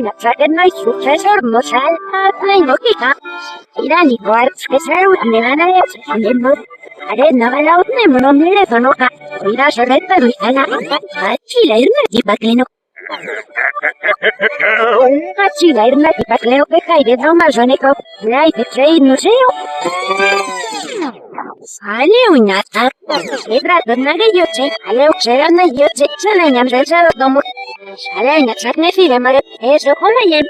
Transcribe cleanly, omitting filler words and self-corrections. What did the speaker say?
Шалевна чакенной sucesor mosal haznai nokita. Irani quartz que será nevana de are navalautne monomere sonoka. Ira soretta duitana. Chile irna tipakleno. Chile irna tipakleo que caire trauma zoneko. Life trade museo. Sale uñata. Ebra donare yoche. Ale ucherana yoche. Sale nyamreza domo. Sale uñata ne fire mare. Eso como yen.